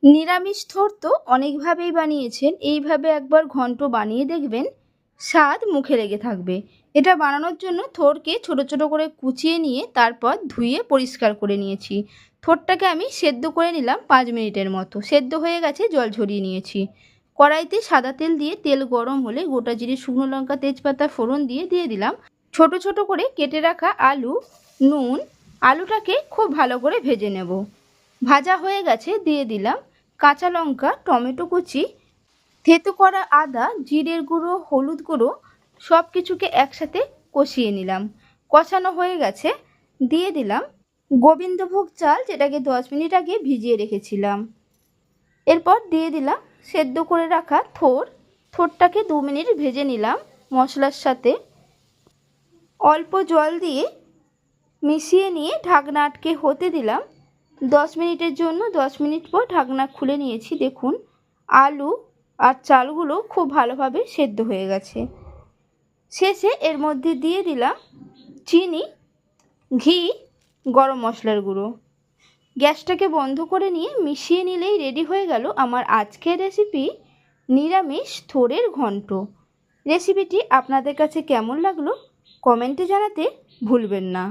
নিরামিষ থোড় তো অনেকভাবেই বানিয়েছেন, এইভাবে একবার ঘন্ট বানিয়ে দেখবেন, স্বাদ মুখে লেগে থাকবে। এটা বানানোর জন্য থোড়কে ছোট ছোট করে কুচিয়ে নিয়ে তারপর ধুয়ে পরিষ্কার করে নিয়েছি। থোড়টাকে আমি সেদ্ধ করে নিলাম 5 মিনিটের মতো। সেদ্ধ হয়ে গেছে, জল ঝরিয়ে নিয়েছি। কড়াইতে সাদা তেল দিয়ে তেল গরম হলে গোটা জিরে, শুকনো লঙ্কা, তেজপাতা ফোড়ন দিয়ে দিলাম ছোট ছোট করে কেটে রাখা আলু, নুন। আলুটাকে খুব ভালো করে ভেজে নেব। ভাজা হয়ে গেছে, দিয়ে দিলাম কাঁচা লঙ্কা, টমেটো কুচি, থেতো করা আদা, জিরের গুঁড়ো, হলুদ গুঁড়ো, সব কিছুকে একসাথে কষিয়ে নিলাম। কষানো হয়ে গেছে, দিয়ে দিলাম গোবিন্দভোগ চাল, যেটাকে 10 মিনিট আগে ভিজিয়ে রেখেছিলাম। এরপর দিয়ে দিলাম সেদ্ধ করে রাখা থোড়টাকে 2 মিনিট ভেজে নিলাম মশলার সাথে। অল্প জল দিয়ে মিশিয়ে নিয়ে ঢাকনা আটকে হতে দিলাম 10 মিনিটের জন্য। 10 মিনিট পর ঢাকনা খুলে নিয়েছি। দেখুন আলু আর চালগুলো খুব ভালোভাবে সেদ্ধ হয়ে গেছে। শেষে এর মধ্যে দিয়ে দিলাম চিনি, ঘি, গরম মশলার গুঁড়ো। গ্যাসটাকে বন্ধ করে নিয়ে মিশিয়ে নিলেই রেডি হয়ে গেল আমার আজকের রেসিপি, নিরামিষ থোড়ের ঘন্ট। রেসিপিটি আপনাদের কাছে কেমন লাগলো কমেন্টে জানাতে ভুলবেন না।